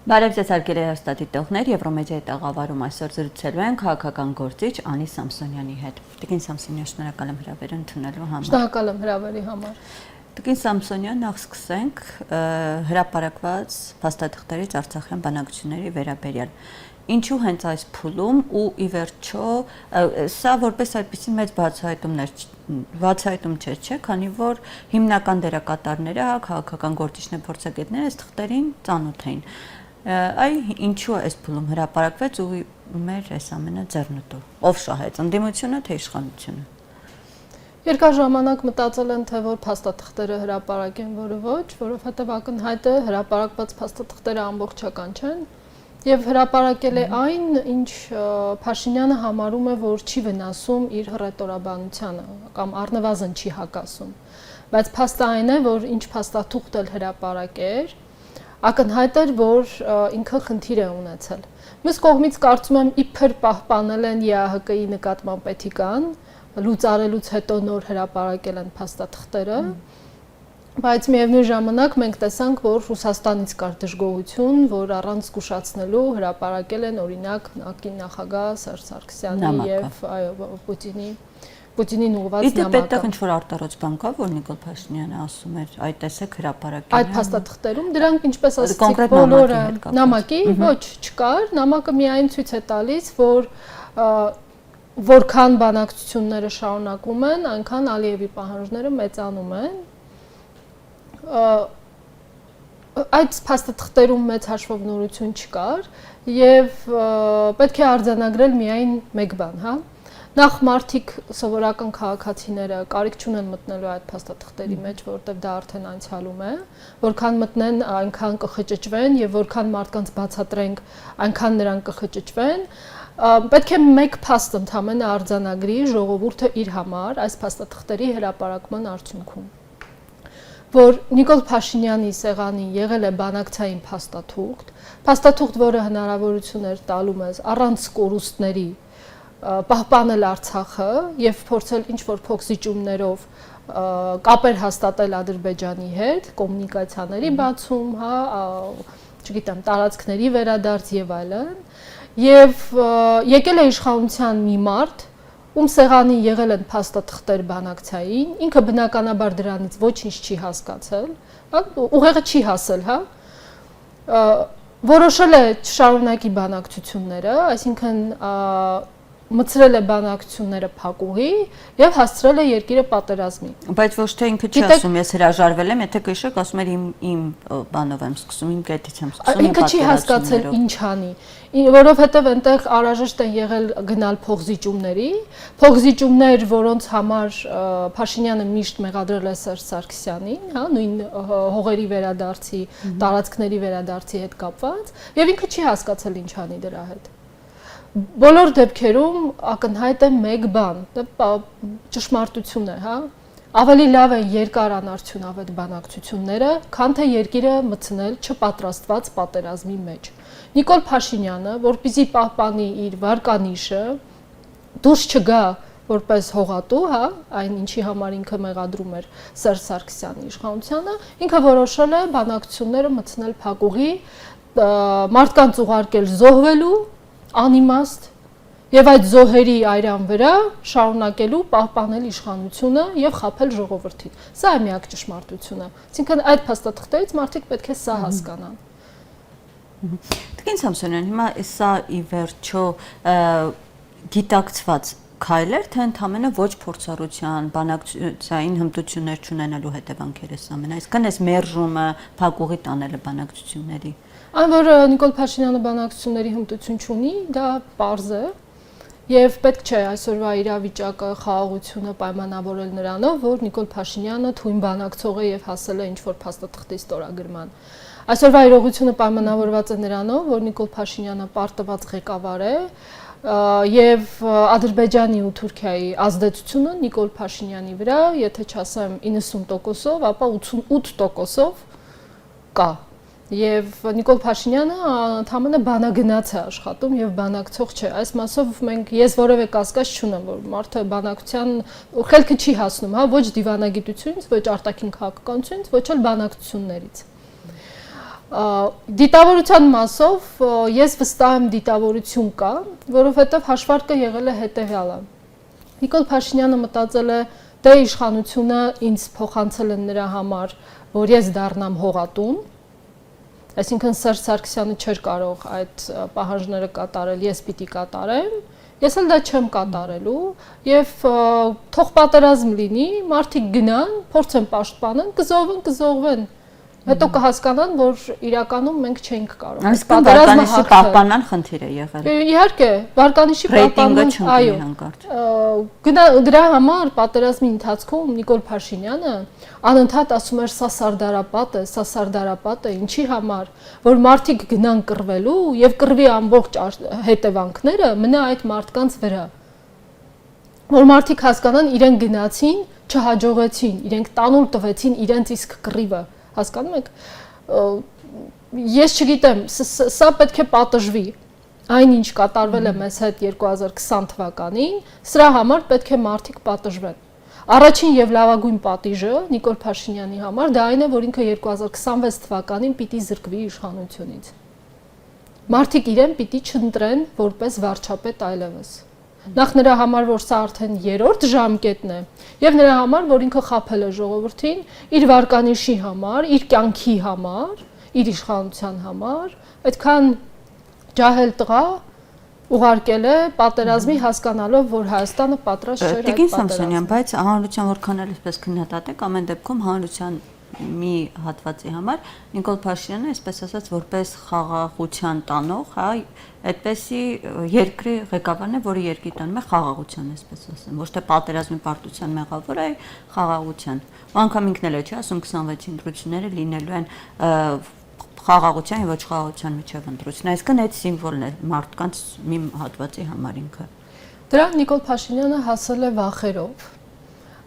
Բարև ձեզ հարգելի հեռուստադիտողներ, Եվրոմեդիայի տաղավարում այսօր զրուցելու ենք քաղաքական գործիչ Անի Սամսոնյանի հետ։ Տիկին Սամսոնյան, շնորհակալ եմ հրավերը ընդունելու համար։ Շնորհակալ եմ հրավերի համար։ Տիկին Սամսոնյան, նախ սկսենք հրապարակված փաստաթղթերից Արցախյան բանակցությունների վերաբերյալ։ Ինչու հենց այս փուլում ու ի վերջո սա որպես այդպիսի մեծ բացահայտում չէ, քանի որ հիմնական դերակատարները, քաղաքական գործիչներ, փորձագետները այս թղթերին ծանոթ էին։ Այ ինչու է այս փուլում հրապարակվեց ու մեր այս ամենը ձեռնտու։ Ով շահեց, ընդդիմությունը թե իշխանությունը։ Երկար ժամանակ մտածել են, թե որ փաստաթղթերը հրապարակեն, որը ոչ, որովհետև ակնհայտ է հրապարակված փաստաթղթերը ամբողջական չեն եւ հրապարակել է այն, ինչ Փաշինյանը համարում է, որ չի վնասում իր հռետորաբանությանը կամ առնվազն չի հակասում։ Բայց փաստը այն է, որ ինչ փաստաթուղթ էլ հրապարակեր, ակնհայտ էր, որ ինքը խնդիր է ունեցել։ Մյուս կողմից կարծում եմ իբր պահպանել են ԵԱՀԿ-ի նկատմամբ պետիկան, լուծարելուց հետո նոր հրապարակել են փաստաթղթերը, բայց միևնույն ժամանակ մենք տեսանք, որ Ռուսաստանից կար դժգոհություն, որ առանց զգուշացնելու հրապարակել են օրինակ ՆԱԿ-ի նախագահ Սերժ Սարգսյանի եւ Պուտինին ուղղված նամակը։ Իսկ այդտեղ ինչ-որ արտարոց բան կա, որ Նիկոլ Փաշինյանը ասում էր, այդ տեսեք հրապարակել։ Այդ փաստաթղթերում դրանք ինչպես ասացիք, բոլորը նամակի ոչ չկար, նամակը միայն ցույց է տալիս, որ որքան բանակցությունները շարունակում են, այնքան Ալիևի պահանջները մեծանում են։ Այդ փաստաթղթերում մեծ հաշվով նորություն չկար եւ պետք է արձանագրել միայն մեկ բան, հա։ Նախ մարդիկ սովորական քաղաքացիները կարիք չունեն մտնելու այդ փաստաթղթերի մեջ, որովհետև դա արդեն անցյալում է, որքան մտնեն, այնքան կխճճվեն եւ որքան մարդկանց բացատրենք, այնքան նրանք կխճճվեն։ Պետք է մեկ փաստ ընդհանրապես արձանագրի ժողովուրդը իր համար այս փաստաթղթերի հրապարակման արդյունքում, որ Նիկոլ Փաշինյանի սեղանին եղել է բանակցային փաստաթուղթ, որը հնարավորություն էր տալու մեզ առանց կորուստների պահպանել Արցախը եւ փորձել ինչ-որ փոխզիջումներով կապեր հաստատել Ադրբեջանի հետ, կոմունիկացիաների բացում, հա, չգիտեմ, տարածքների վերադարձ եւ այլն, եւ եկել է իշխանության մի մարդ, ում սեղանին եղել են փաստաթղթեր բանակցային, ինքը բնականաբար դրանից ոչինչ չի հասկացել, ուղեղը չի հասել, հա, որոշել է չշարունակի բանակցությունները, այսինքն մցրել է բանակցությունները փակուղի եւ հասցրել է երկիրը պատերազմի։ Բայց ոչ թե ինքը չի ասում, ես հրաժարվել եմ, եթե կհիշեք, ասում էր իմ բանով եմ սկսում, իմ կետից եմ սկսում։ Ինքը չի հասկացել ինչ անի, որովհետեւ այնտեղ անհրաժեշտ են եղել գնալ փոխզիջումներ, որոնց համար Փաշինյանը միշտ մեղադրել է Սերժ Սարգսյանին, հա, նույն հողերի վերադարձի, տարածքների վերադարձի հետ կապված, եւ ինքը չի հասկացել ինչ անի դրա հետ։ Բոլոր դեպքերում ակնհայտ է մեկ բան, ճշմարտություն է, հա, ավելի լավ է երկար անարդյունավետ բանակցությունները, քան թե երկիրը մտցնել չպատրաստված պատերազմի մեջ։ Նիկոլ Փաշինյանը, որպեսզի պահպանի իր վարկանիշը, դուրս չգա որպես հողատու, հա, այն ինչի համար ինքը մեղադրում էր Սերժ Սարգսյանի իշխանությանը, ինքը որոշել է բանակցությունները մտցնել փակուղի, մարդկանց ուղարկել զոհվելու անիմաստ եւ այդ զոհերի այրան վրա շարունակելու պահպանել իշխանությունը եւ խաբել ժողովրդին։ Սա է միակ ճշմարտությունը։ Այսինքն այդ փաստաթղթերից մարդիկ պետք է սա հասկանան։ Տիկին Սամսոնյան, հիմա սա ի վերջո գիտակցված քայլ էր, թե ընդհանրապես ոչ փորձառության, բանակցային հմտություններ չունենալու հետևանքեր է սա ամենը։ Այսինքն այս մերժումը, փակուղի տանելը բանակցությունների։ Այն որ Նիկոլ Փաշինյանը բանակցությունների հմտություն չունի, դա պարզ է եւ պետք չէ այսօրվա իրավիճակը, խաղաղությունը պայմանավորել նրանով, որ Նիկոլ Փաշինյանը թույն բանակցող է եւ հասել է ինչ-որ փաստաթղթի ստորագրման։ Այսօրվա իրողությունը պայմանավորված է նրանով, որ Նիկոլ Փաշինյանը պարտված ղեկավար է եւ Ադրբեջանի ու Թուրքիայի ազդեցությունը Նիկոլ Փաշինյանի վրա, եթե չասեմ 90%-ով, ապա 88%-ով կա։ Եվ Նիկոլ Փաշինյանը ընդհանրապես բանագնաց է աշխատում եւ բանակցող չէ։ Այս մասով ես որևէ կասկած չունեմ, որ մարդը բանակցության խելքը չի հասնում, հա, ոչ դիվանագիտությունից, ոչ արտաքին քաղաքականությունից, ոչ էլ բանակցություններից։ Դիտավորության մասով ես վստահ եմ դիտավորություն կա, որովհետև հաշվարկը եղել է հետևյալը։ Նիկոլ Փաշինյանը մտածել է, դե իշխանությունը ինձ փոխանցել են նրա համար, որ ես դառնամ հողատուն, այսինքն Սերժ Սարգսյանը չէր կարող այդ պահանջները կատարել, ես պիտի կատարեմ, ես էլ դա չեմ կատարելու եւ թող պատերազմ լինի, մարդիկ գնան, փորձեն պաշտպանեն, կզողվեն։ Հետո կհասկանան, որ իրականում մենք չենք կարող։ Այսինքն Վարկանիշի պահպանման խնդիր է եղել։ Իհարկե, Վարկանիշի պահպանման, այո։ Դրա համար պատերազմի ընթացքում Նիկոլ Փաշինյանը անընդհատ ասում էր սա սարդարապատ է, ինչի համար, որ մարդիկ գնան կռվելու եւ կռվի ամբողջ հետևանքները մնա այդ մարդկանց վրա։ Որ մարդիկ հասկանան, իրենք գնացին, չհաջողեցին, իրենք տանուլ տվեցին իրենց իսկ կռիվը։ Հասկանում եք, ես չգիտեմ, սա պետք է պատժվի, այն ինչ կատարվել է մեզ հետ 2020 թվականին, սրա համար պետք է մարդիկ պատժվեն։ Առաջին եւ լավագույն պատիժը Նիկոլ Փաշինյանի համար դա այն է, որ ինքը 2026 թվականին պիտի զրկվի իշխանությունից։ Մարդիկ իրեն պիտի չընտրեն որպես վարչապետ այլևս։ Նախ նրա համար, որ սա արդեն երրորդ ժամկետն է, եւ նրա համար, որ ինքը խաբել է ժողովրդին իր վարկանիշի համար, իր կյանքի համար, իր իշխանության համար, այդքան ջահել տղա ուղարկել է պատերազմի հասկանալով, որ Հայաստանը պատրաստ չէր այդ պատերազմին։ Տիկին Սամսոնյան, բայց հանրության որքան էլ այսպես քննադատեք, ամեն դեպքում հանրության մի հատվածի համար Նիկոլ Փաշինյանը, այսպես ասած, որպես խաղաղության տանող, հա, այդպեսի երկրի ղեկավարն է, որը երկրի տանում է խաղաղության, այսպես ասեմ, ոչ թե պատերազմի պարտության մեղավոր, այլ խաղաղության։ Ու անգամ ինքն էլ է, չէ, ասում 26 ընտրությունները լինելու են խաղաղության եւ ոչ խաղաղության միջև ընտրություն։ Այսինքն այդ սիմվոլն է մարդկանց մի հատվածի համար ինքը։ Դրան Նիկոլ Փաշինյանը հասել է վախերով։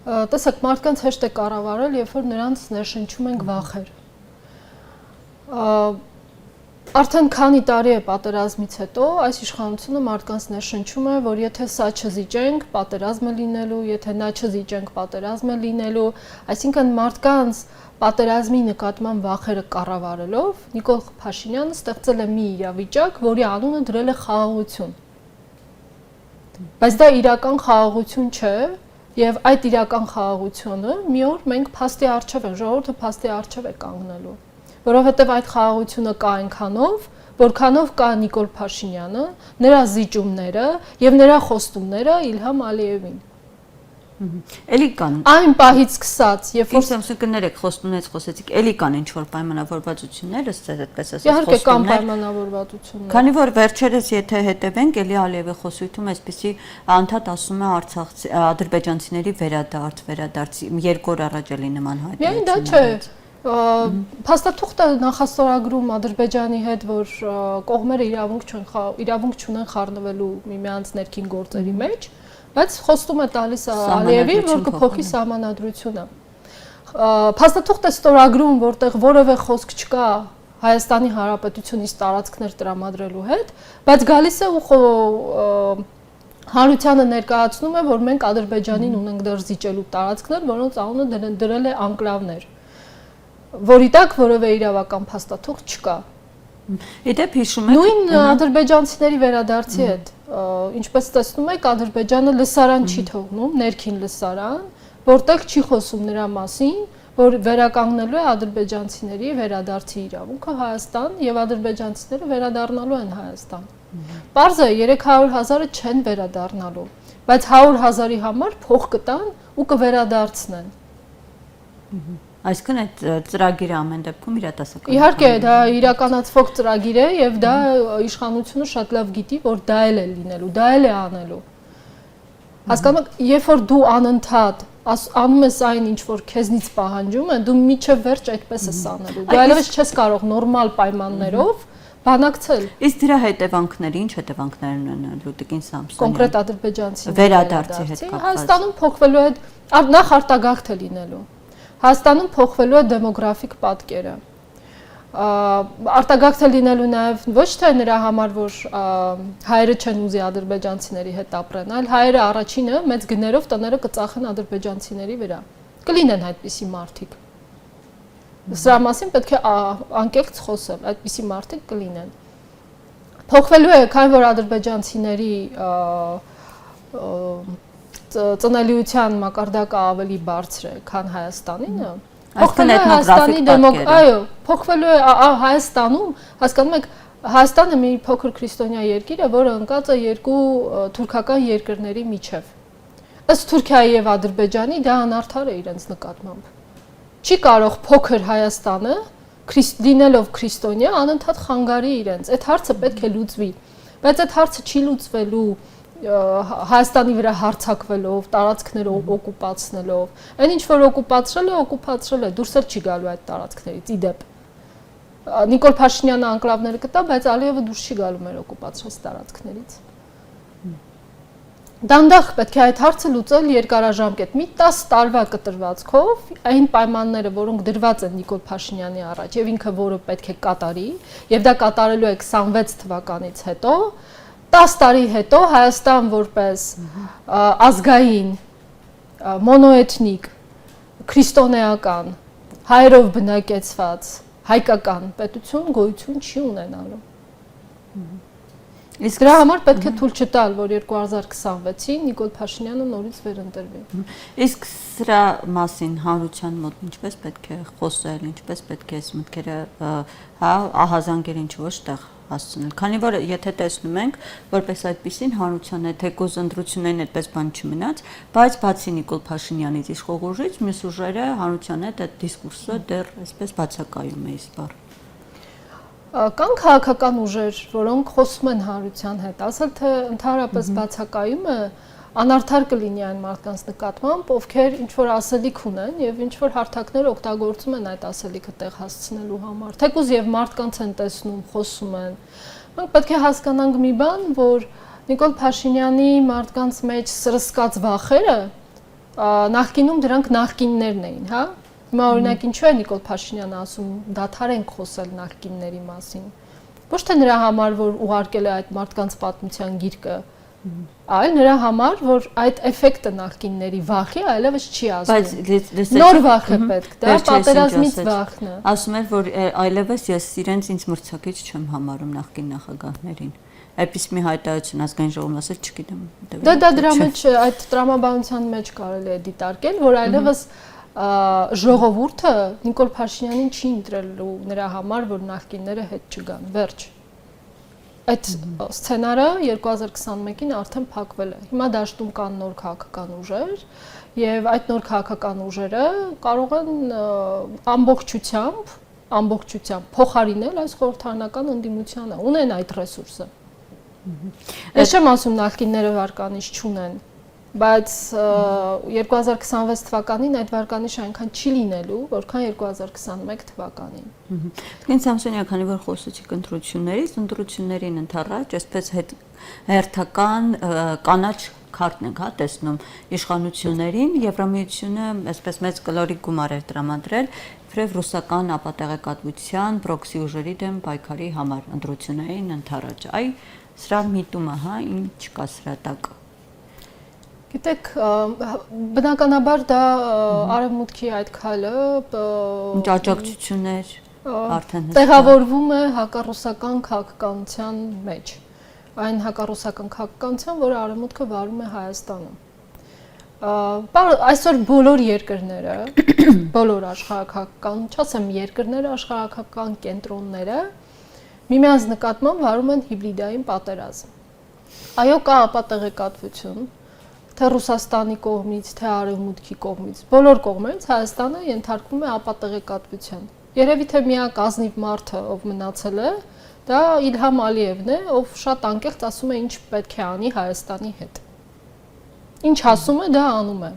Տեսեք, մարդկանց հեշտ է կառավարել, երբ որ նրանց ներշնչում են վախեր։ Արդեն քանի տարի է պատերազմից հետո այս իշխանությունը մարդկանց ներշնչում է, որ եթե սա չզիջենք, պատերազմ է լինելու, եթե նա չզիջենք, պատերազմ է լինելու, այսինքն մարդկանց պատերազմի նկատմամբ վախերը կառավարելով Նիկոլ Փաշինյանը ստեղծել է մի իրավիճակ, որի անունը դրել է խաղաղություն։ Բայց դա իրական խաղաղություն չէ, եւ այդ իրական խաղաղությունը մի օր մենք փաստի առջև ենք, ժողովուրդը փաստի առջև է կանգնելու, որովհետեւ այդ խաղաղությունը կա այնքանով, որքանով կա Նիկոլ Փաշինյանը, նրա զիջումները եւ նրա խոստումները Իլհամ Ալիևին։ Էլի կան։ Այն պահից սկսած, երբ որ կներեք խոստումներից խոսեցիք, էլի կան ինչ-որ պայմանավորվածություններ, ըստ այդպես ասած, իհարկե կան պայմանավորվածություններ։ Քանի որ վերջերս եթե հետևենք, էլի Ալիևի խոսույթում այսպեսի անդադ ասում է Արցախցի ադրբեջանցիների վերադարձ, 2 օր առաջ էլի նման հայտ։ Միայն դա չէ։ Փաստաթուղթը նախաստորագրում Ադրբեջանի հետ, որ կողմերը իրավունք չունեն խառնվելու միմյանց ներքին գործերի մեջ, բայց խոստում է տալիս Ալիևին, որ կփոխի սահմանադրությունը։ Փաստաթուղթը ստորագրում, որտեղ որևէ խոսք չկա Հայաստանի Հանրապետությունից տարածքներ տրամադրելու հետ, բայց գալիս է ու հանրությանը ներկայացնում է, որ մենք Ադրբեջանին ունենք դեռ զիջելու տարածքներ, որոնց անունը դրել է անկլավներ, որի տակ որևէ իրավական փաստաթուղթ չկա։ Իդեպ հիշում եք նույն ադրբեջանցիների վերադարձի հետ, ինչպես տեսնում եք, Ադրբեջանը լսարան չի թողնում, ներքին լսարան, որտեղ չի խոսում նրա մասին, որ վերականգնելու է ադրբեջանցիների վերադարձի իրավունքը Հայաստան եւ ադրբեջանցիները վերադառնալու են Հայաստան։ Պարզ է 300,000-ը չեն վերադառնալու, բայց 100,000-ի համար փող կտան ու կվերադարձնեն։ Այսինքն այդ ծրագիրը ամեն դեպքում իրատեսական։ Իհարկե, դա իրականացվող ծրագիր է եւ դա իշխանությունը շատ լավ գիտի, որ դա էլ է լինելու, դա էլ է անելու։ Հասկանում եք, երբ որ դու անընդհատ անում ես այն, ինչ որ քեզնից պահանջում են, դու միջև վերջ այդպես ես անելու։ Դու այլևս չես կարող նորմալ պայմաններով բանակցել։ Իսկ դրա հետևանքները, ինչ հետևանքներ ունենալու Տիկին Սամսոնյան։ Կոնկրետ ադրբեջանցիների վերադարձի հետ կապված։ Հայաստանում փոխվելու է նախ արտագաղթ է լինելու։ Հայաստանում փոխվելու է դեմոգրաֆիկ պատկերը։ Արտագաղթ է լինելու նաև ոչ թե նրա համար, որ հայերը չեն ուզի ադրբեջանցիների հետ ապրեն, այլ հայերը առաջինը մեծ գներով տները կծախեն ադրբեջանցիների վրա։ Կլինեն այդպիսի մարդիկ։ Սրա մասին պետք է անկեղծ խոսել, այդպիսի մարդիկ կլինեն։ Փոխվելու է, քանի որ ադրբեջանցիների ծնելիության մակարդակը ավելի բարձր է, քան Հայաստանինը։ Այսինքն էթնոգրաֆիկ պատկերը։ Այո, փոխվելու է Հայաստանում, հասկանում եք, Հայաստանը մի փոքր քրիստոնյա երկիր է, որը ընկած է երկու թուրքական երկրների միջև։ Ըստ Թուրքիայի եւ Ադրբեջանի դա անարդար է իրենց նկատմամբ։ Չի կարող փոքր Հայաստանը լինելով քրիստոնյա անընդհատ խանգարի իրենց։ Այդ հարցը պետք է լուծվի, բայց այդ հարցը չի լուծվելու Հայաստանի վրա հարձակվելով, տարածքներով օկուպացնելով։ Այն ինչ որ օկուպացրել է, դուրս չի գալու այդ տարածքներից։ Իդեպ Նիկոլ Փաշինյանը անկլավները կտա, բայց Ալիևը դուրս չի գալու մեր օկուպացրած տարածքներից։ Դանդաղ պետք է այդ հարցը լուծել երկարաժամկետ, մի 10 տարվա կտրվածքով, այն պայմանները, որոնք դրված են Նիկոլ Փաշինյանի առաջ եւ ինքը որը պետք է կատարի, եւ դա կատարելու է 26 թվականից հետո, 10 տարի հետո Հայաստան որպես ազգային, մոնոէթնիկ, քրիստոնեական, հայերով բնակեցված, հայկական պետություն գոյություն չի ունենալու։ Իսկ դրա համար պետք է թույլ չտալ, որ 2026-ին Նիկոլ Փաշինյանը նորից վերընտրվի։ Իսկ սրա մասին հանրության մոտ ինչպես պետք է խոսել, ինչպես պետք է այս մտքերը ահազանգեր ինչ ոչ տեղ հասցնել։ Քանի որ եթե տեսնում ենք, որպես այդպեսին հանրության հետ թեկուզ ընտրություններին այդպես բան չմնաց, բայց բացի Նիկոլ Փաշինյանից իշխող ուժից, մյուս ուժերը հանրության հետ այդ դիսկուրսը դեռ այսպես բացակայում է իսպառ։ Կան քաղաքական ուժեր, որոնք խոսում են հանրության հետ, ասել թե ընդհանրապես բացակայում է, անարդար կլինի այն մարդկանց նկատմամբ, ովքեր ինչ որ ասելիք ունեն եւ ինչ որ հարթակներ օգտագործում են այդ ասելիքը տեղ հասցնելու համար։ Թեկուզ եւ մարդկանց են տեսնում, խոսում են։ Մենք պետք է հասկանանք մի բան, որ Նիկոլ Փաշինյանի մարդկանց մեջ սրսկած վախերը նախկինում դրանք նախկիններն էին, հա։ Հիմա օրինակ ինչու է Նիկոլ Փաշինյանը ասում դադարենք խոսել նախկինների մասին։ Ոչ թե նրա համար, որ ուղարկել է այդ մարդկանց պատմության գիրկը, այլ նրա համար, որ այդ էֆեկտը նախկինների վախի այլևս չի ազդում։ Նոր վախ է պետք, դա պատերազմից վախն է։ Ասում էր, որ այլևս ես իրենց ինձ մրցակից չեմ համարում նախկին նախագահներին։ Այդպես մի հայտարարություն ազգային ժողովում ասել չգիտեմ։ Դա դրա մեջ այդ տրամաբանության մեջ կարելի է դիտարկել, որ այլևս ժողովուրդը Նիկոլ Փաշինյանին չի ընտրելու նրա համար, որ նախկինները հետ չգան, վերջ։ Այդ սցենարը 2021-ին արդեն փակվել է։ Հիմա դաշտում կան նոր քաղաքական ուժեր, եւ այդ նոր քաղաքական ուժերը կարող են ամբողջությամբ փոխարինել այս խորհրդարանական ընդդիմությանը, ունեն այդ ռեսուրսը։ Ես չեմ ասում նախկինները վարկանիշ չունեն, բայց 2026 թվականին այդ վարկանիշը այնքան չի լինելու, որքան 2021 թվականին։ Ինձ Սամսոնյա, քանի որ խոսեցիք ընտրություններին ընդառաջ, այսպես հերթական կանաչ քարտն ենք տեսնում իշխանություններին, Եվրամիությունը այսպես մեծ կլորիկ գումար էր տրամադրել իբրև ռուսական ապատեղեկատվության պրոքսի ուժերի դեմ պայքարի համար ընտրություններին ընդառաջ։ Այ սրա միտումը, հա, ինչ կա սրա տակ։ Գիտեք, բնականաբար դա արևմուտքի այդ քայլը աջակցություններ արդեն տեղավորվում է հակառուսական քաղաքականության մեջ։ Այն հակառուսական քաղաքականության, որը արևմուտքը վարում է Հայաստանում։ Այսօր բոլոր երկրները, բոլոր աշխարհակական, չասեմ երկրները, աշխարհակական կենտրոնները միմյանց նկատմամբ վարում են հիբրիդային պատերազմ։ Այո, կա ապատեղեկատվություն, թե Ռուսաստանի կողմից, թե Արևմուտքի կողմից, բոլոր կողմերից Հայաստանը ենթարկվում է ապատեղեկատվության։ Երևի թե միակ ազնիվ մարդը, ով մնացել է, դա Իլհամ Ալիևն է, ով շատ անկեղծ ասում է ինչ պետք է անի Հայաստանի հետ։ Ինչ ասում է, դա անում է։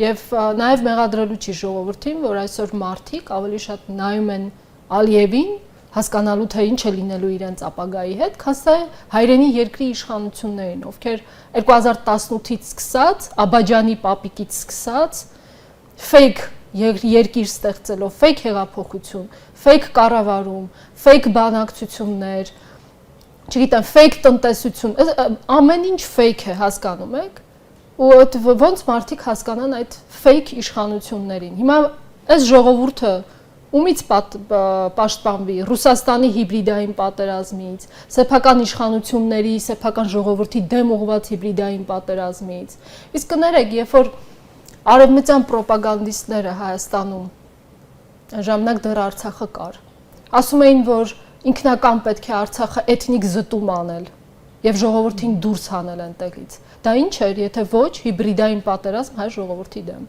Եվ նաև մեղադրելու չի ժողովրդին, որ այսօր մարդիկ ավելի շատ նայում են Ալիևին, հասկանալու թե ինչ է լինելու իրենց ապագայի հետ, քան թե հայրենի երկրի իշխանություններին, ովքեր 2018-ից սկսած, Աբաջանի պապիկից սկսած, ֆեյք երկիր ստեղծելով, ֆեյք հեղափոխություն, ֆեյք կառավարում, ֆեյք բանակցություններ, չգիտեմ, ֆեյք տնտեսություն, ամեն ինչ ֆեյք է, հասկանում եք, ու ոնց մարդիկ հասկանան այդ ֆեյք իշխանություններին։ Հիմա այս ժողովուրդը ումից պաշտպանվի Ռուսաստանի հիբրիդային պատերազմից, սեփական իշխանությունների, սեփական ժողովրդի դեմ ուղղված հիբրիդային պատերազմից։ Իսկ կներեք, երբ որ արևմտյան ռոպագանդիստները Հայաստանում ժամանակ դեռ Արցախը կար, ասում էին, որ ինքնական պետք է Արցախը էթնիկ զտում անել եւ ժողովրդին դուրս հանել այնտեղից։ Դա ինչ էր, եթե ոչ հիբրիդային պատերազմ հայ ժողովրդի դեմ։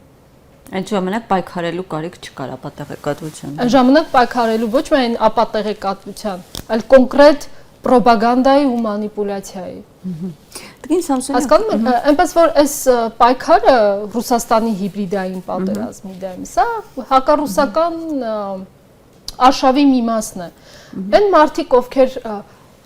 Այդ ժամանակ պայքարելու կարիք չկար ապատեղեկատվության։ Այն ժամանակ պայքարելու ոչ միայն ապատեղեկատվության, այլ կոնկրետ ռոպագանդայի ու մանիպուլյացիայի։ Տիկին Սամսոնյան, հասկանում եք, այնպես որ այս պայքարը Ռուսաստանի հիբրիդային պատերազմի դեմ, սա հակառուսական արշավի մի մասն է։ Այն մարդիկ, ովքեր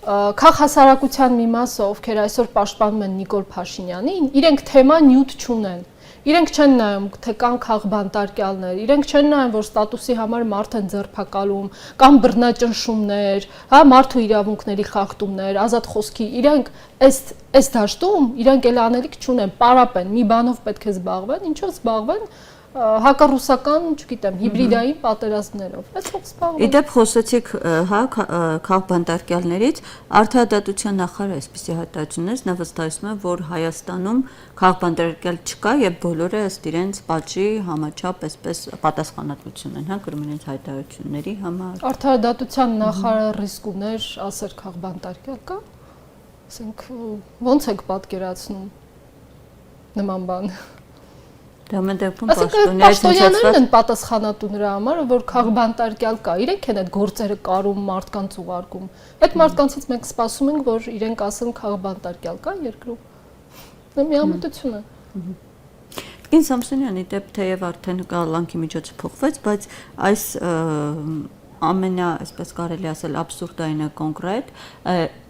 քաղաքասարակության մի մասը, ովքեր այսօր պաշտպանում են Նիկոլ Փաշինյանին, իրենք թեմա նյութ չունեն։ Իրենք չեն նայում, թե կան քաղբանտարկյալներ, իրենք չեն նայում, որ ստատուսի համար մարդ են ձերբակալում, կամ բռնաճնշումներ, հա, մարդու իրավունքների խախտումներ, ազատ խոսքի, իրենք այս դաշտում իրենք էլ անելիք չունեն, պարապ են, մի բանով պետք է զբաղվեն, ինչով զբաղվեն հակառուսական, չգիտեմ, հիբրիդային պատերազմներով։ Այսօր զբաղվում։ Իդեպ խոսեցիք, հա, քաղբանտարկյալներից, Արդարադատության նախարարը այսպիսի հայտարարություն նա վստահեցնում է, որ Հայաստանում քաղբանտարկյալ չկա եւ բոլորը ըստ իրենց պատժի համաչափ այսպես պատասխանատվություն են, հա, կրում իրենց հայտարարությունների համար։ Արդարադատության նախարարը ռիսկ ուներ ասել քաղբանտարկյալ կա։ Ասենք ո՞նց եք պատկերացնում նման բան։ Դա մենտերպում պաշտոնյաներն են պատասխանատու նրա համար, որ քաղբանտարկյալ կա, իրենք են այդ գործերը կարում, մարդկանց ուղարկում։ Այդ մարդկանցից մենք սպասում ենք, որ իրենք ասեն քաղբանտարկյալ կա երկրում։ Դա միամտություն է։ Տիկին Սամսոնյան, իդեպ թեև արդեն կալանքի միջոցը փոխվեց, բայց այս ամենա, այսպես կարելի ասել, աբսուրդային է կոնկրետ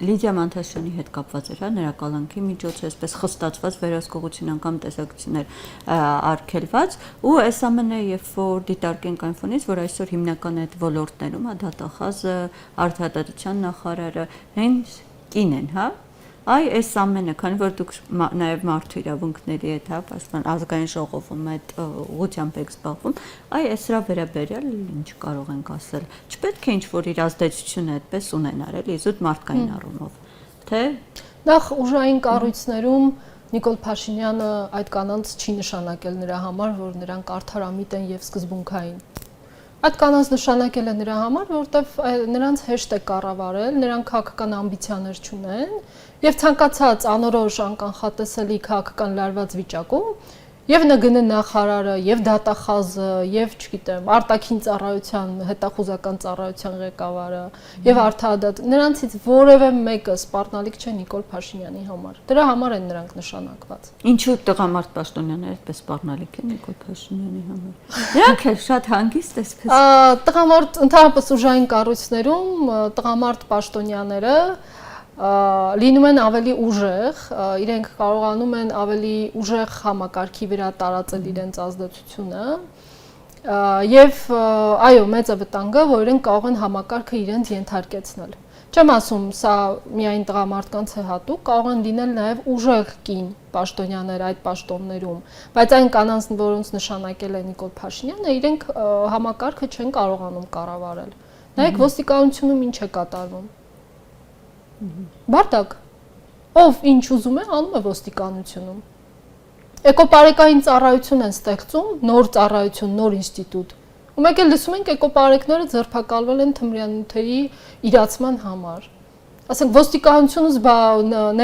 Լիդիա Մանթաշյանի հետ կապված էր, հա, նրա կալանքի միջոցը այսպես խստացված վերահսկողություն անգամ տեսակցություններ արգելված ու այս ամենը երբ որ դիտարկենք այն ֆոնից, որ այսօր հիմնական այդ ոլորտներում, հա, դատախազը, արդարադատության նախարարը հենց կին են, հա, այ այս ամենը, քանի որ դուք նաև մարդու իրավունքների հետ, հա, պաշտպան ազգային ժողովում այդ ուղղությամբ եք զբաղվում, այ այս սրա վերաբերյալ ինչ կարող ենք ասել։ Չպետք է ինչ-որ իր ազդեցությունը այդպես ունենար, էլի, զուտ մարդկային առումով, թե նախ ուժային կառույցներում Նիկոլ Փաշինյանը այդ կանանց չի նշանակել նրա համար, որ նրանք արդարամիտ են եւ սկզբունքային։ Այդ կանանց նշանակել է նրա համար, որովհետև նրանց հեշտ է կառավարել, նրանք քաղաքական ամբիցիաներ չունեն եւ ցանկացած անորոշ անկանխատեսելի քաղաքական լարված վիճակում եւ ՆԳՆ նախարարը, եւ դատախազը, եւ չգիտեմ, արտաքին ծառայության, հետախուզական ծառայության ղեկավարը եւ արդարադատ նրանցից որևէ մեկը սպառնալիք չէ Նիկոլ Փաշինյանի համար։ Դրա համար են նրանք նշանակված։ Ինչու տղամարդ պաշտոնյաները այդպես սպառնալիք են Նիկոլ Փաշինյանի համար։ Նրանք էլ շատ հանգիստ այսպես։ Տղամարդ ընդհանրապես ուժային կառույցներում տղամարդ պաշտոնյաները լինում են ավելի ուժեղ, իրենք կարողանում են ավելի ուժեղ համակարգի վրա տարածել իրենց ազդեցությունը եւ այո, մեծ է վտանգը, որ իրենք կարող են համակարգը իրենց ենթարկեցնել։ Չեմ ասում, սա միայն տղամարդկանց է հատուկ, կարող են լինել նաեւ ուժեղ կին պաշտոնյաներ այդ պաշտոններում, բայց այն կանանց, որոնց նշանակել է Նիկոլ Փաշինյանը, իրենք համակարգը չեն կարողանում կառավարել։ Նայեք ոստիկանությունում ինչ է կատարվում։ Բարդակ, ով ինչ ուզում է, անում է ոստիկանությունում։ Էկոպարեկային ծառայություն են ստեղծում, նոր ծառայություն, նոր ինստիտուտ։ Ու մեկ էլ լսում ենք էկոպարեկները ձերբակալվել են թմրանյութերի իրացման համար։ Ասենք ոստիկանությունը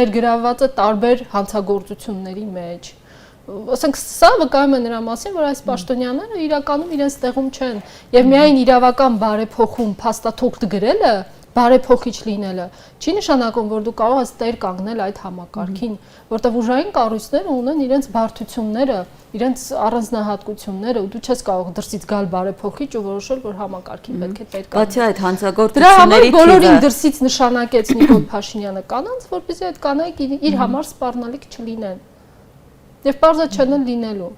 ներգրավված է տարբեր հանցագործությունների մեջ։ Ասենք սա վկայում է նրա մասին, որ այս պաշտոնյաները իրականում իրենց տեղում չեն, եւ միայն իրավական բարեփոխում փաստաթուղթ գրելը բարեփոխիչ լինելը չի նշանակում, որ դու կարող ես տեր կանգնել այդ համակարգին, որտեղ ուժային կառույցները ունեն իրենց բարդությունները, իրենց առանձնահատկությունները, ու դու չես կարող դրսից գալ բարեփոխիչ ու որոշել, որ համակարգին պետք է տեր կանգնել։ Բացի այդ հանցագործությունների դրա համար բոլորին դրսից նշանակեց Նիկոլ Փաշինյանը կանանց, որպեսզի այդ կանայք իր համար սպառնալիք չլինեն։ Եվ պարզը չեն լինելու։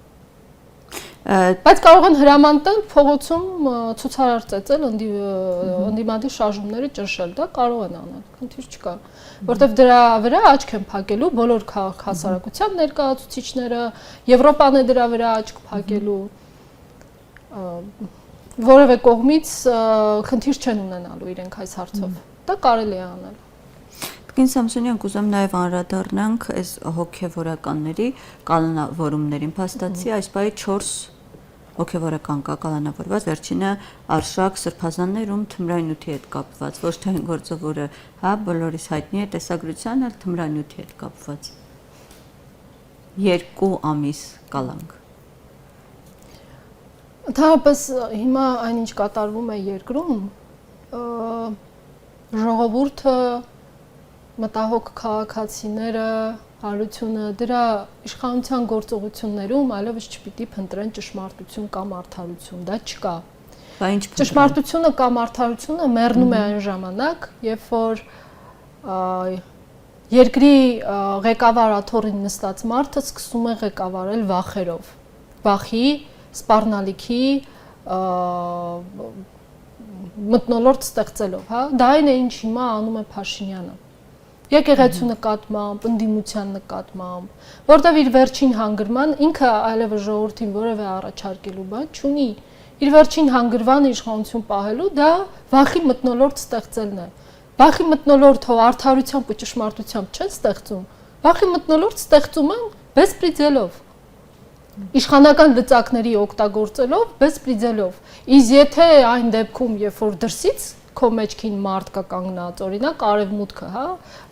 Բայց կարող են հրաման տալ փողոցում ցուցարար ծեծել, ընդդիմադիր շարժումները ճնշել, դա կարող են անել, խնդիր չկա, որտեղ դրա վրա աչք են փակելու բոլոր քաղաքացիական ներկայացուցիչները, Եվրոպան է դրա վրա աչք փակելու։ որևէ կողմից խնդիր չեն ունենալու իրենք այս հարցով։ Դա կարելի է անել։ Տիկին Սամսոնյան, կուզեմ նաև անդրադառնանք այս հոգևորականների կալանավորումներին։ Փաստացի այս բայ 4 հոգևորական կա կալանավորված, վերջինը Արշակ Սրբազաններում թմրանյութի հետ կապված, ոչ թե այն գործը, որը բոլորիս հայտնի է տեսագրության, այլ թմրանյութի հետ կապված։ 2 ամիս կալանք։ Ընդհանրապես հիմա այնինչ կատարվում է երկրում, ժողովուրդը, մտահոգ քաղաքացիները, հարությունը դրա իշխանության գործողություններում այլևս չպիտի փնտրեն ճշմարտություն կամ արդարություն, դա չկա։ Ճշմարտությունը կամ արդարությունը մեռնում է այն ժամանակ, երբ որ երկրի ղեկավար աթոռին նստած մարդը սկսում է ղեկավարել վախերով, վախի, սպառնալիքի, մթնոլորտ ստեղծելով, հա, դա այն է, ինչ հիմա անում է Փաշինյանը։ Եկեղեցու նկատմամբ, ընդդիմության նկատմամբ, որտեղ իր վերջին հանգրման ինքը այլևս ժողովրդին որևէ առաջարկելու բան չունի։ Իր վերջին հանգրվան իշխանություն պահելու դա վախի մթնոլորտ ստեղծելն է։ Վախի մթնոլորտը արդարությամբ ու ճշմարտությամբ չեն ստեղծում։ Վախի մթնոլորտ ստեղծում են բեսպրիձելով։ Իշխանական լծակների օգտագործելով, բեսպրիձելով։ Իսկ եթե այն դեպքում, երբ որ դրսից քո մեջքին մարդ կա կանգնած, օրինակ արևմուտքը, հա,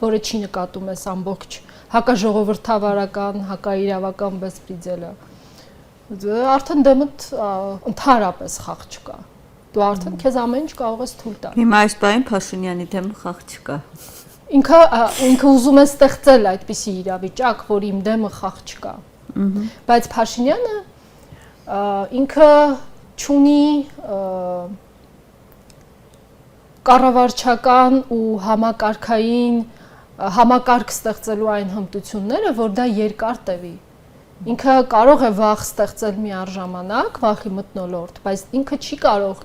որը չի նկատում ես ամբողջ հակաժողովրդավարական, հակաիրավական բեսպրիձելը, արդեն դեմդ ընդհանրապես խաղ չկա։ Դու արդեն քեզ ամեն ինչ կարող ես թույլ տալ։ Հիմա այս բային Փաշինյանի դեմ խաղ չկա։ Ինքը ուզում է ստեղծել այդպիսի իրավիճակ, որ իմ դեմը խաղ չկա։ Բայց Փաշինյանը ինքը չունի կառավարչական ու համակարգային համակարգ ստեղծելու այն հմտությունները, որ դա երկար տևի։ Ինքը կարող է վախ ստեղծել մի առժամանակ, վախի մթնոլորտ, բայց ինքը չի կարող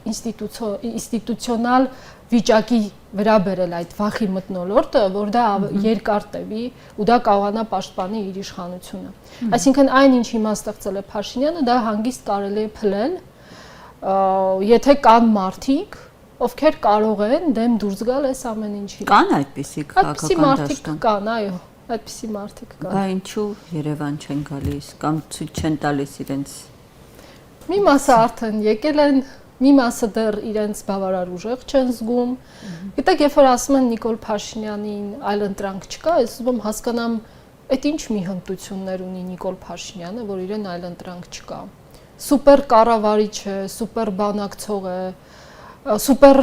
ինստիտուցիոնալ վիճակի վրա բերել այդ վախի մթնոլորտը, որ դա երկար տևի ու դա կարողանա պաշտպանի իր իշխանությունը։ Այսինքն այն, ինչ հիմա ստեղծել է Փաշինյանը, դա հանգիստ կարելի է փլել, եթե կան մարդիկ, ովքեր կարող են դեմ դուրս գալ այս ամեն ինչի։ Կան այդպիսի քաղաքական դաշտում։ Կան, այո, այդպիսի մարդիկ կան։ Բա ինչու Երևան չեն գալիս կամ ցույց չեն տալիս իրենց։ Մի մասը արդեն եկել են, մի մասը դեռ իրենց բավարար ուժեղ չեն զգում։ Գիտեք, երբ որ ասում են Նիկոլ Փաշինյանին այլ ընտրանք չկա, ես ուզում եմ հասկանամ, այդ ինչ մի հմտություններ ունի Նիկոլ Փաշինյանը, որ իրեն այլ ընտրանք չկա։ Սուպեր կառավարիչ է, սուպեր բանակցող է, սուպեր,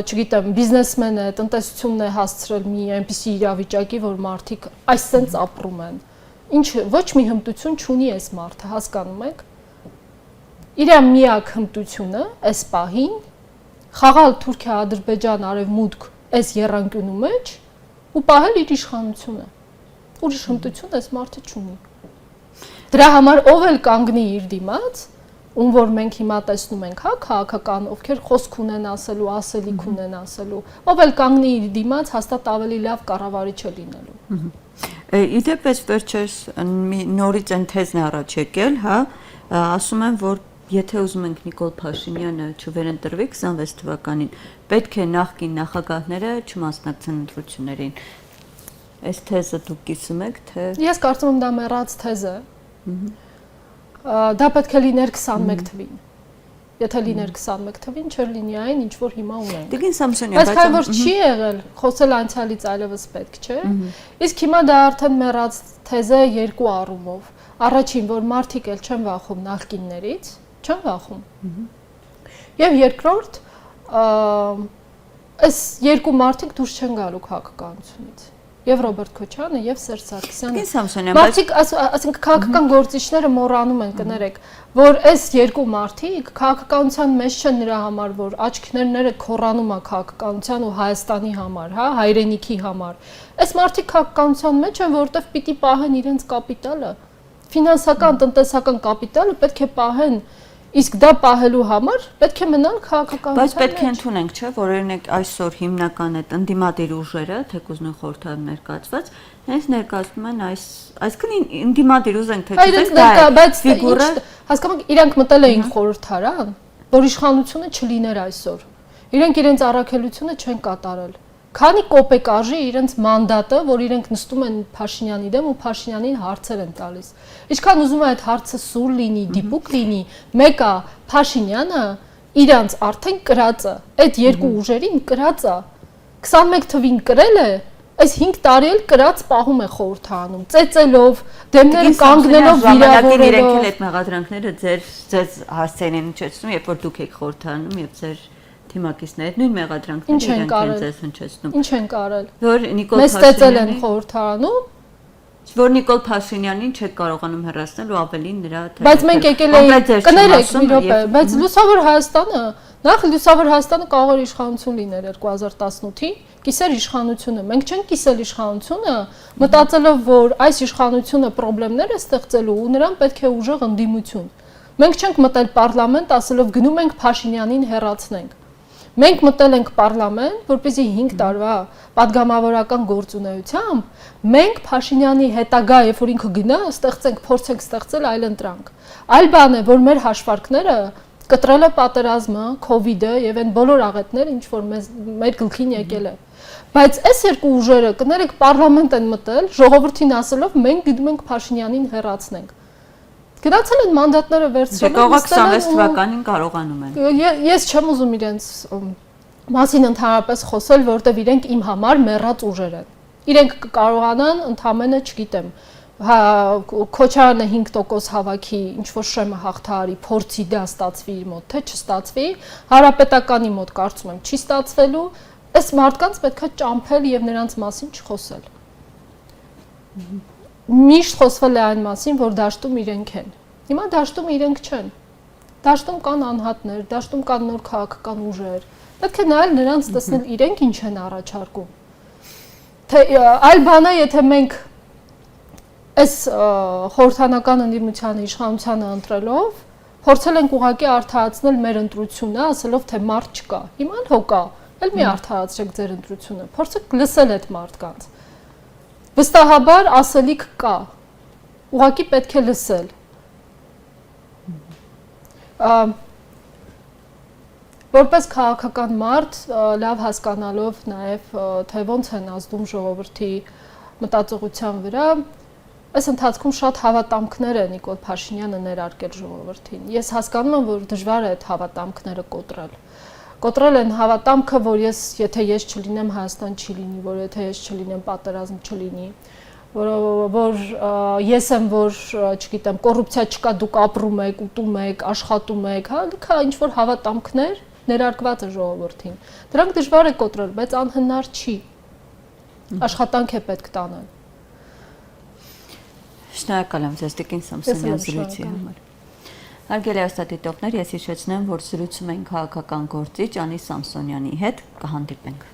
չգիտեմ, բիզնեսմեն է, տնտեսությունն է հասցրել մի այնպիսի իրավիճակի, որ մարդիկ այսպես ապրում են։ Ինչ ոչ մի հմտություն չունի այս մարդը, հասկանում եք։ Իր միակ հմտությունը այս պահին խաղալ Թուրքիա, Ադրբեջան, Արևմուտք այս եռանկյունու մեջ ու պահել իր իշխանությունը։ Ուրիշ հմտություն այս մարդը չունի։ Դրա համար ով էլ կանգնի իր դիմաց, ում որ մենք հիմա տեսնում ենք, հա, քաղաքական, ովքեր խոսք ունեն ասելու, ասելիք ունեն ասելու, ով էլ կանգնի իր դիմաց, հաստատ ավելի լավ կառավարիչ է լինելու։ Իդեպ այս վերջերս նորից այն թեզն է առաջ եկել, հա, ասում են, որ եթե ուզում ենք Նիկոլ Փաշինյանը չվերընտրվի 26 թվականին, պետք է նախկին նախագահները չմասնակցեն ընտրություններին։ Այս թեզը դուք կիսում եք, թե Ես կարծում եմ դա մեռած թեզ է։ Դա պետք է լիներ 21 թվին։ Եթե լիներ 21 թվին, չէր լինի այն, ինչ որ հիմա ունենք։ Տիկին Սամսոնյան, բայց քանի որ չի եղել, խոսել անցյալից այլևս պետք չէ։ Իսկ հիմա դա արդեն մեռած թեզ է երկու առումով։ Առաջին, որ մարդիկ էլ չեն վախում նախկիններից, չեն վախում։ Եվ երկրորդ, այս երկու մարդիկ դուրս չեն գալու քաղաքականությունից։ Եվ Ռոբերտ Քոչյանը եւ Սերժ Սարգսյանը։ Մարդիկ, ասենք քաղաքական գործիչները մոռանում են, կներեք, որ այս երկու մարդիկ քաղաքականության մեջ չեն նրա համար, որ աչքներները քոռանում է քաղաքականության ու Հայաստանի համար, հա, հայրենիքի համար։ Այս մարդիկ քաղաքականության մեջ են, որովհետեւ պիտի պահեն իրենց կապիտալը, ֆինանսական, տնտեսական կապիտալը պետք է պահեն։ Իսկ դա պահելու համար պետք է մնալ քաղաքականության մեջ։ Բայց պետք է ընդունենք, չէ՞, որ օրինակ այսօր հիմնական այդ ընդդիմադիր ուժերը, թեկուզ նույն խորհրդարան ներկայացված, հենց ներկայացնում են այսինքն ընդդիմադիր ուզենք թե չենք, դա ֆիգուրը, հասկանաք, իրանք մտել էին խորհրդարան, որ իշխանությունը չլիներ այսօր։ Իրենք իրենց առաքելությունը չեն կատարել։ Քանի կոպեկ արժի իրենց մանդատը, որ իրենք նստում են Փաշինյանի դեմ ու Փաշինյանին հարցեր են տալիս։ Ինչքան ուզում է այդ հարցը սուր լինի, դիպուկ լինի, մեկը Փաշինյանը իրանց արդեն կրածը, այդ երկու ուժերին կրածը 21 թվին կրել է, այս 5 տարի էլ կրած պահում է խորհրդանում, ծեծելով, դեմները կանգնելով, վիրավորելով։ Իրենք էլ այդ մեղադրանքները ձեզ հասցեին են հնչեցնում, երբ որ դուք եք խորհրդանում եւ ձեր թիմակիցները նույն մեղադրանքները իրենք են ձեզ հնչեցնում։ Ինչ են կարել։ Որ Նիկոլ Մեզ ծեծել են խորհրդանում, որ Նիկոլ Փաշինյանին չեք կարողանում հեռացնել ու ավելին նրա բայց մենք եկել էինք կներեք մի րոպե, բայց Լուսավոր Հայաստանը, նախ Լուսավոր Հայաստանը կարող էր իշխանություն լինել 2018-ին, կիսեր իշխանությունը, մենք չենք կիսել իշխանությունը, մտածելով, որ այս իշխանությունը խնդիրներ է ստեղծելու ու նրան պետք է ուժեղ ընդդիմություն։ Մենք չենք մտել պարլամենտ, ասելով գնում ենք Փաշինյանին հեռացնենք։ Մենք մտել ենք պարլամենտ, որպեսզի 5 տարվա падգամավորական գործունեությամբ մենք Փաշինյանի հետագա, երբ որ ինքը գնա, ստեղծենք, փորձենք ստեղծել այլընտրանք։ Այլ բան է, որ մեր հաշվարկները կտրել է պատերազմը, COVID-ը եւ այն բոլոր աղետները, ինչ որ մեր գլխին եկել է։ Բայց այս երկու ուժերը կներեք պարլամենտ են մտել, ժողովրդին ասելով մենք գնում ենք Փաշինյանին հեռացնենք։ Գնացել են մանդատները վերցրել, կարող 26 թվականին կարողանում են։ Ես չեմ ուզում իրենց մասին ընդհանրապես խոսել, որտեվ իրենք իմ համար մեռած ուժեր են։ Իրենք կարողանան ընդամենը, չգիտեմ, Քոչարյանը 5% հավաքի, ինչ որ շեմը հաղթահարի, փորձի դա ստացվի իր մոտ, թե չստացվի, Հանրապետականի մոտ կարծում եմ չի ստացվելու, այս մարդկանց պետքա ճամփել եւ նրանց մասին չխոսել։ Միշտ խոսվել է այն մասին, որ դաշտում իրենք են։ Հիմա դաշտում իրենք չեն։ Դաշտում կան անհատներ, դաշտում կան նոր քաղաքական ուժեր։ Պետք է նայել նրանց տեսնել իրենք ինչ են առաջարկում։ Թե այլ բան է, եթե մենք այս խորհրդանական ընդդիմության իշխանությանը ընտրելով փորձել ենք ուղղակի արդարացնել մեր ընտրությունը, ասելով թե մարդ չկա։ Հիմա հո կա, ել մի արդարացրեք ձեր ընտրությունը։ Փորձեք լսել այդ մարդկանց։ Վստահաբար ասելիք կա, ուղղակի պետք է լսել։ Որպես քաղաքական մարդ, լավ հասկանալով նաև թե ոնց են ազդում ժողովրդի մտածողության վրա, այս ընթացքում շատ հավատամքներ է Նիկոլ Փաշինյանը ներարկել ժողովրդին։ Ես հասկանում եմ, որ դժվար է այդ հավատամքները կոտրել։ Կոտրել են հավատամքը, որ եթե ես չլինեմ, Հայաստան չի լինի, որ եթե ես չլինեմ, պատերազմ չլինի, որ ես եմ, որ, չգիտեմ, կոռուպցիա չկա, դուք ապրում եք, ուտում եք, աշխատում եք, հա, լիքը ինչ որ հավատամքներ ներարկված է ժողովրդին։ Դրանք դժվար է կոտրել, բայց անհնար չի։ Աշխատանք է պետք տանել։ Շնորհակալ եմ ձեզ Տիկին Սամսոնյան զրույցի համար։ Հարգելի հեռուստադիտողներ, ես հիշեցնեմ, որ զրուցում ենք քաղաքական գործիչ Անի Սամսոնյանի հետ, կհանդիպենք։